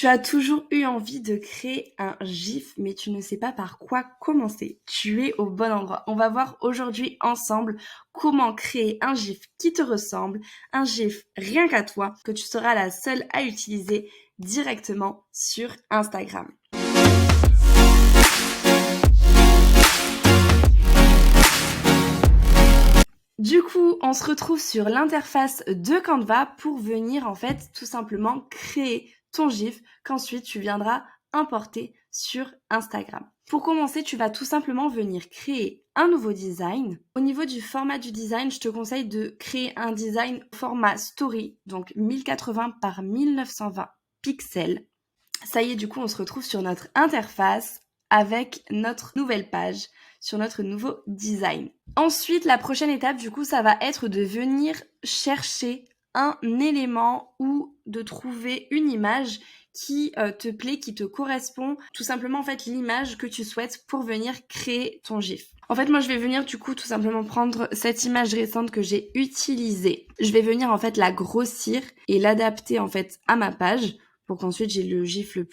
Tu as toujours eu envie de créer un GIF, mais tu ne sais pas par quoi commencer. Tu es au bon endroit. On va voir aujourd'hui ensemble comment créer un GIF qui te ressemble, un GIF rien qu'à toi, que tu seras la seule à utiliser directement sur Instagram. Du coup, on se retrouve sur l'interface de Canva pour venir en fait tout simplement créer ton GIF qu'ensuite tu viendras importer sur Instagram. Pour commencer, tu vas tout simplement venir créer un nouveau design. Au niveau du format du design, je te conseille de créer un design format story, donc 1080 par 1920 pixels. Ça y est, du coup, on se retrouve sur notre interface avec notre nouvelle page, sur notre nouveau design. Ensuite, la prochaine étape, du coup, ça va être de venir chercher un élément ou de trouver une image qui te plaît, qui te correspond, tout simplement en fait l'image que tu souhaites pour venir créer ton GIF. En fait, moi je vais venir du coup tout simplement prendre cette image récente que j'ai utilisée. Je vais venir en fait la grossir et l'adapter en fait à ma page pour qu'ensuite j'ai le GIF le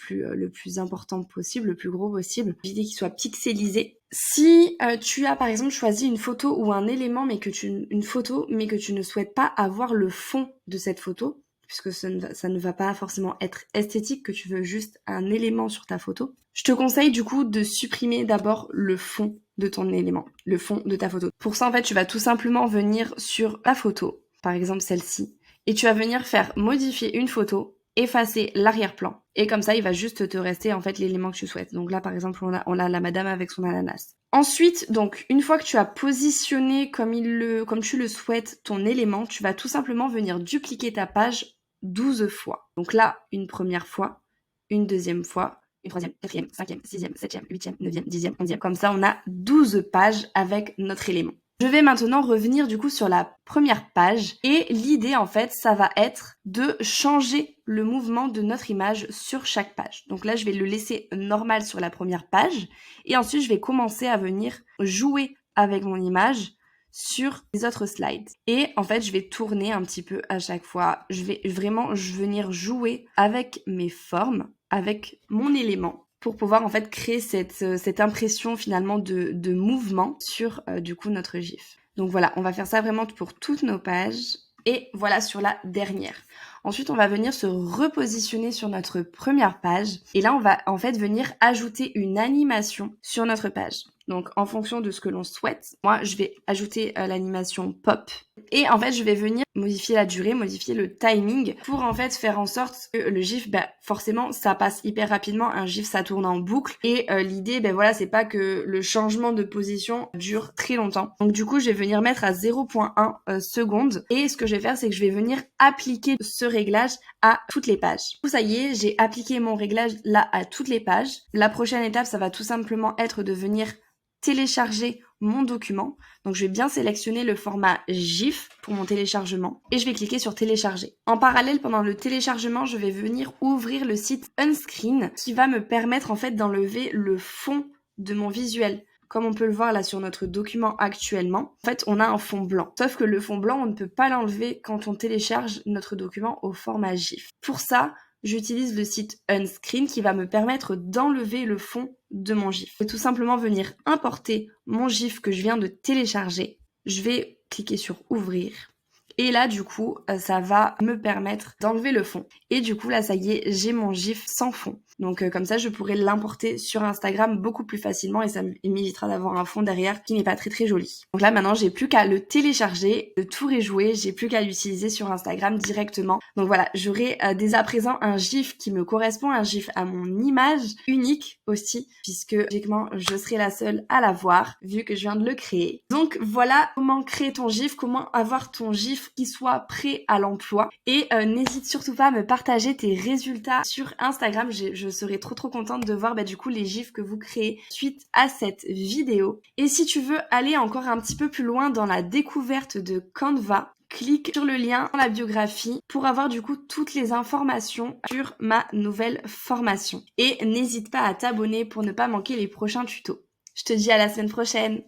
plus important possible, le plus gros possible, l'idée qu'il soit pixelisé. Si tu as par exemple choisi une photo ou un élément mais que tu ne souhaites pas avoir le fond de cette photo, puisque ça ne va pas forcément être esthétique, que tu veux juste un élément sur ta photo, je te conseille du coup de supprimer d'abord le fond de ton élément, le fond de ta photo. Pour ça en fait tu vas tout simplement venir sur la photo, par exemple celle-ci, et tu vas venir faire modifier une photo, effacer l'arrière-plan. Et comme ça, il va juste te rester en fait l'élément que tu souhaites. Donc là, par exemple, on a la madame avec son ananas. Ensuite, donc, une fois que tu as positionné comme tu le souhaites ton élément, tu vas tout simplement venir dupliquer ta page 12 fois. Donc là, une première fois, une deuxième fois, une troisième, quatrième, cinquième, sixième, septième, huitième, neuvième, dixième, onzième. Comme ça, on a 12 pages avec notre élément. Je vais maintenant revenir du coup sur la première page et l'idée en fait ça va être de changer le mouvement de notre image sur chaque page. Donc là je vais le laisser normal sur la première page et ensuite je vais commencer à venir jouer avec mon image sur les autres slides. Et en fait je vais tourner un petit peu à chaque fois. Je vais vraiment venir jouer avec mes formes, avec mon élément, pour pouvoir en fait créer cette impression finalement de mouvement sur du coup notre GIF. Donc voilà, on va faire ça vraiment pour toutes nos pages. Et voilà sur la dernière. Ensuite, on va venir se repositionner sur notre première page. Et là, on va en fait venir ajouter une animation sur notre page. Donc, en fonction de ce que l'on souhaite, moi, je vais ajouter l'animation pop. Et en fait, je vais venir modifier la durée, modifier le timing pour en fait faire en sorte que le GIF, forcément, ça passe hyper rapidement. Un GIF, ça tourne en boucle. Et l'idée, voilà, c'est pas que le changement de position dure très longtemps. Donc, du coup, je vais venir mettre à 0,1 secondes. Et ce que je vais faire, c'est que je vais venir appliquer ce réglage à toutes les pages. Du coup, ça y est, j'ai appliqué mon réglage là à toutes les pages. La prochaine étape, ça va tout simplement être de venir télécharger mon document. Donc je vais bien sélectionner le format GIF pour mon téléchargement et je vais cliquer sur télécharger. En parallèle, pendant le téléchargement, je vais venir ouvrir le site Unscreen qui va me permettre en fait d'enlever le fond de mon visuel. Comme on peut le voir là sur notre document actuellement, en fait on a un fond blanc. Sauf que le fond blanc, on ne peut pas l'enlever quand on télécharge notre document au format GIF. Pour ça, j'utilise le site Unscreen qui va me permettre d'enlever le fond de mon GIF. Je vais tout simplement venir importer mon GIF que je viens de télécharger. Je vais cliquer sur ouvrir. Et là, du coup, ça va me permettre d'enlever le fond. Et du coup, là, ça y est, j'ai mon GIF sans fond. Donc, comme ça, je pourrais l'importer sur Instagram beaucoup plus facilement et ça m'évitera d'avoir un fond derrière qui n'est pas très très joli. Donc là, maintenant, j'ai plus qu'à le télécharger, le tout réjouer, j'ai plus qu'à l'utiliser sur Instagram directement. Donc voilà, j'aurai dès à présent un GIF qui me correspond, un GIF à mon image unique aussi, puisque logiquement, je serai la seule à l'avoir, vu que je viens de le créer. Donc voilà comment créer ton GIF, comment avoir ton GIF qui soit prêt à l'emploi. Et n'hésite surtout pas à me partager tes résultats sur Instagram. Je serai trop contente de voir du coup les GIFs que vous créez suite à cette vidéo. Et si tu veux aller encore un petit peu plus loin dans la découverte de Canva, clique sur le lien dans la biographie pour avoir du coup toutes les informations sur ma nouvelle formation. Et n'hésite pas à t'abonner pour ne pas manquer les prochains tutos. Je te dis à la semaine prochaine.